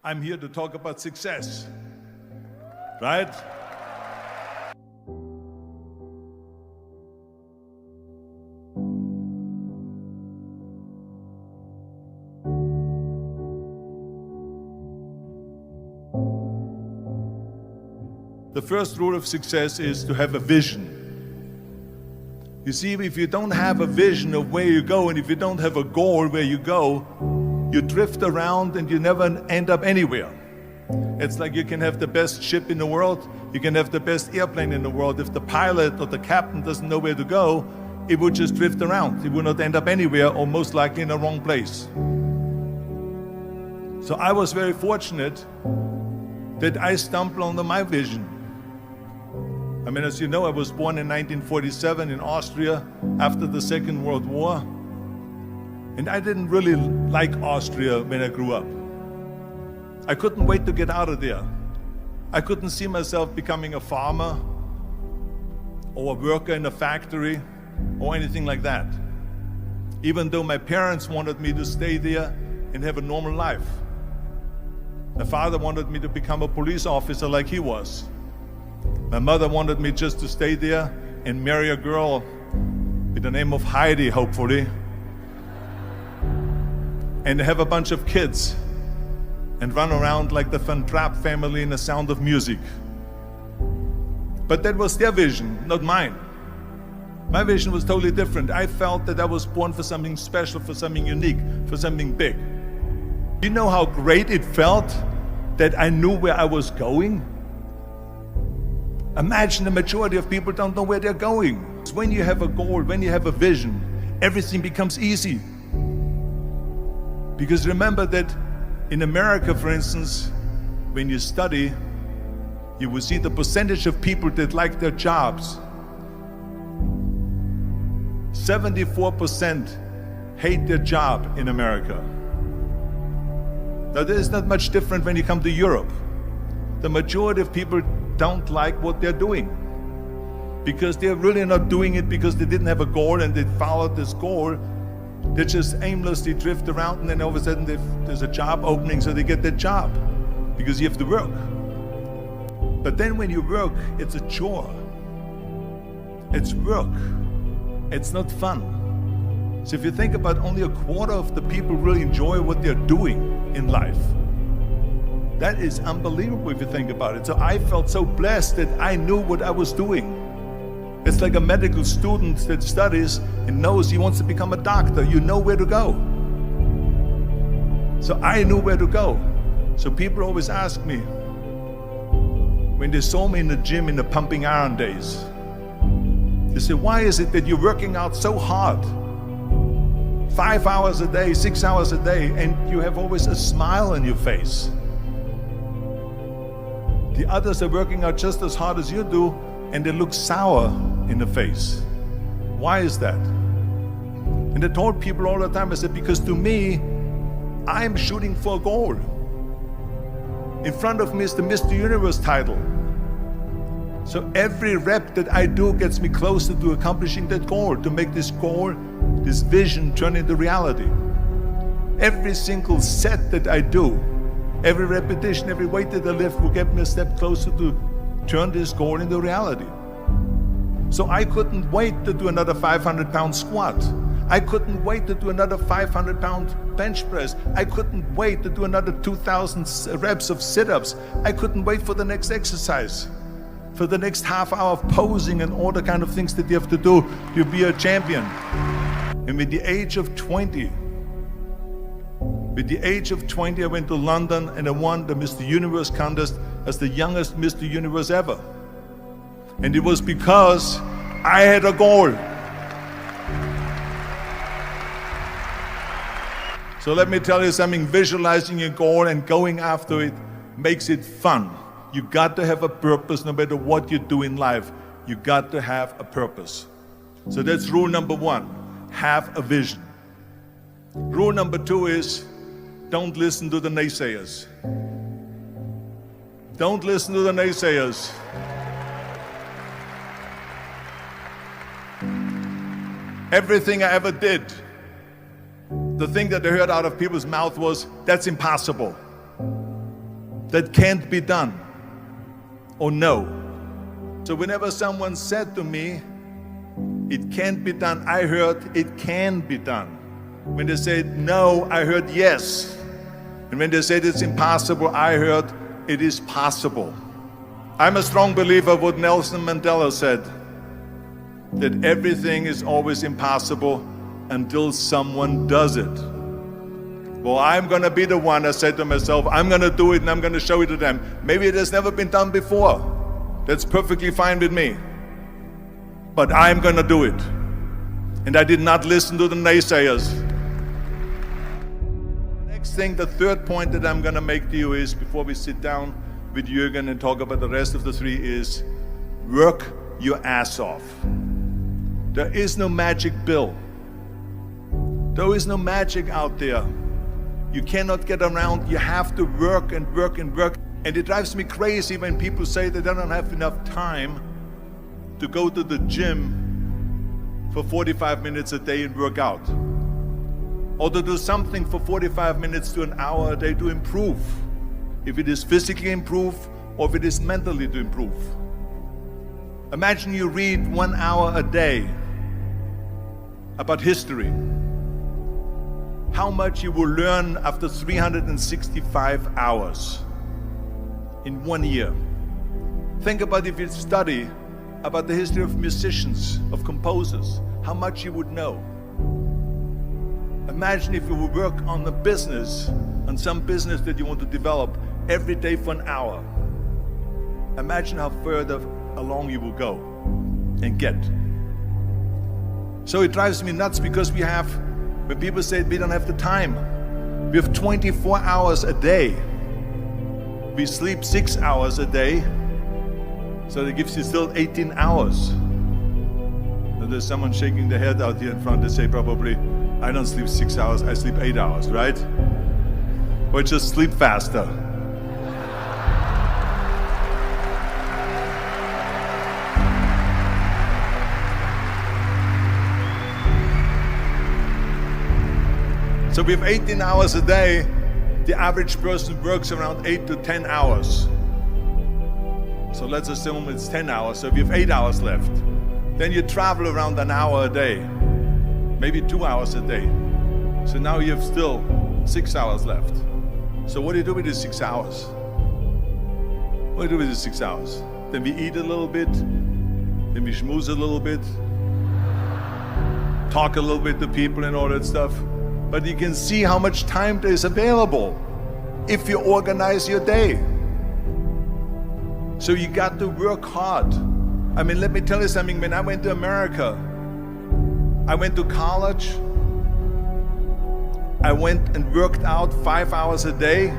I'm here to talk about success, right? The first rule of success is to have a vision. You see, if you don't have a vision of where you go, and if you don't have a goal where you go, you drift around and you never end up anywhere. It's like you can have the best ship in the world, you can have the best airplane in the world. If the pilot or the captain doesn't know where to go, it would just drift around. It would not end up anywhere, or most likely in the wrong place. So I was very fortunate that I stumbled onto my vision. I mean, as you know, I was born in 1947 in Austria after the Second World War. And I didn't really like Austria when I grew up. I couldn't wait to get out of there. I couldn't see myself becoming a farmer or a worker in a factory or anything like that. Even though my parents wanted me to stay there and have a normal life. My father wanted me to become a police officer like he was. My mother wanted me just to stay there and marry a girl with the name of Heidi, hopefully, and have a bunch of kids and run around like the Van Trapp family in The Sound of Music. But that was their vision, not mine. My vision was totally different. I felt that I was born for something special, for something unique, for something big. You know how great it felt that I knew where I was going? Imagine the majority of people don't know where they're going. When you have a goal, when you have a vision, everything becomes easy. Because remember that in America, for instance, when you study, you will see the percentage of people that like their jobs. 74% hate their job in America. Now, there's not much different when you come to Europe. The majority of people don't like what they're doing because they're really not doing it because they didn't have a goal and they followed this goal. They just aimlessly drift around, and then all of a sudden there's a job opening, so they get that job because you have to work. But then when you work, it's a chore. It's work. It's not fun. So if you think about, only a quarter of the people really enjoy what they're doing in life. That is unbelievable if you think about it. So I felt so blessed that I knew what I was doing. It's like a medical student that studies and knows he wants to become a doctor. You know where to go. So I knew where to go. So people always ask me, when they saw me in the gym in the pumping iron days, they say, why is it that you're working out so hard? 5 hours a day, 6 hours a day, and you have always a smile on your face. The others are working out just as hard as you do, and they look sour in the face. Why is that? And I told people all the time, I said, because to me, I'm shooting for a goal. In front of me is the Mr. Universe title. So every rep that I do gets me closer to accomplishing that goal, to make this goal, this vision, turn into reality. Every single set that I do, every repetition, every weight that I lift will get me a step closer to turn this goal into reality. So I couldn't wait to do another 500-pound squat. I couldn't wait to do another 500-pound bench press. I couldn't wait to do another 2,000 reps of sit-ups. I couldn't wait for the next exercise, for the next half hour of posing and all the kind of things that you have to do to be a champion. And with the age of 20, I went to London and I won the Mr. Universe contest as the youngest Mr. Universe ever. And it was because I had a goal. So let me tell you something, visualizing a goal and going after it makes it fun. You got to have a purpose no matter what you do in life. You got to have a purpose. So that's rule number one, have a vision. Rule number two is, don't listen to the naysayers. Don't listen to the naysayers. Everything I ever did, the thing that I heard out of people's mouth was, that's impossible. that can't be done or no. So whenever someone said to me, it can't be done, I heard it can be done. When they said no, I heard yes. And when they said it's impossible, I heard it is possible. I'm a strong believer of what Nelson Mandela said, that everything is always impossible until someone does it. Well, I'm going to be the one, I said to myself, I'm going to do it and I'm going to show it to them. Maybe it has never been done before. That's perfectly fine with me. But I'm going to do it. And I did not listen to the naysayers. The next thing, the third point that I'm going to make to you is, before we sit down with Jürgen and talk about the rest of the three, is work your ass off. There is no magic pill. There is no magic out there. You cannot get around. You have to work and work and work. And it drives me crazy when people say they don't have enough time to go to the gym for 45 minutes a day and work out. Or to do something for 45 minutes to an hour a day to improve. If it is physically improve or if it is mentally to improve. Imagine you read 1 hour a day about history. How much you will learn after 365 hours in 1 year. Think about if you study about the history of musicians, of composers, how much you would know. Imagine if you would work on a business, on some business that you want to develop every day for an hour. Imagine how further along you will go and get. So it drives me nuts because when people say we don't have the time, we have 24 hours a day. We sleep 6 hours a day, so that gives you still 18 hours. Now there's someone shaking their head out here in front. They say probably, I don't sleep 6 hours, I sleep 8 hours, right? Or just sleep faster. So we have 18 hours a day. The average person works around 8 to 10 hours. So let's assume it's 10 hours, so we have 8 hours left. Then you travel around an hour a day, maybe 2 hours a day. So now you have still 6 hours left. So what do you do with these 6 hours? What do you do with these 6 hours? Then we eat a little bit, then we schmooze a little bit, talk a little bit to people and all that stuff. But you can see how much time there is available if you organize your day. So you got to work hard. I mean, let me tell you something. When I went to America, I went to college. I went and worked out 5 hours a day.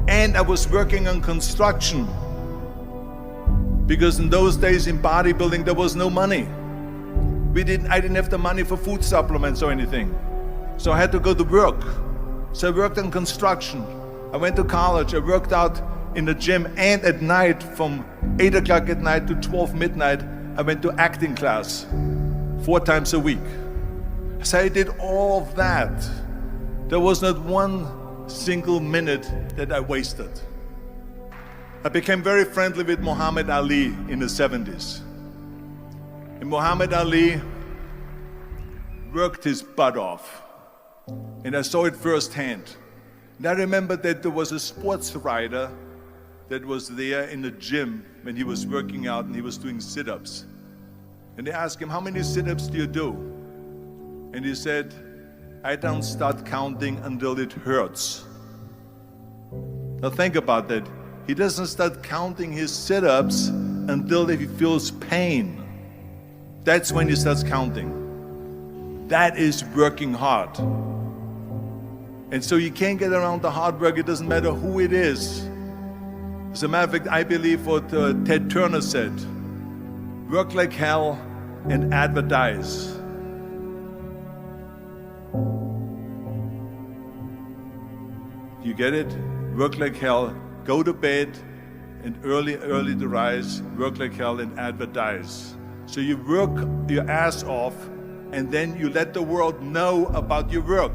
And I was working on construction. Because in those days in bodybuilding, there was no money. I didn't have the money for food supplements or anything. So I had to go to work. So I worked on construction. I went to college. I worked out in the gym, and at night from 8 o'clock at night to 12 midnight, I went to acting class 4 times a week. So I did all of that. There was not one single minute that I wasted. I became very friendly with Muhammad Ali in the 70s. And Muhammad Ali worked his butt off. And I saw it firsthand. And I remember that there was a sports writer that was there in the gym when he was working out and he was doing sit-ups. And they asked him, how many sit-ups do you do? And he said, I don't start counting until it hurts. Now think about that. He doesn't start counting his sit-ups until he feels pain. That's when he starts counting. That is working hard. And so you can't get around the hard work. It doesn't matter who it is. As a matter of fact, I believe what Ted Turner said. Work like hell and advertise. You get it? Work like hell, go to bed, and early to rise. Work like hell and advertise. So you work your ass off, and then you let the world know about your work.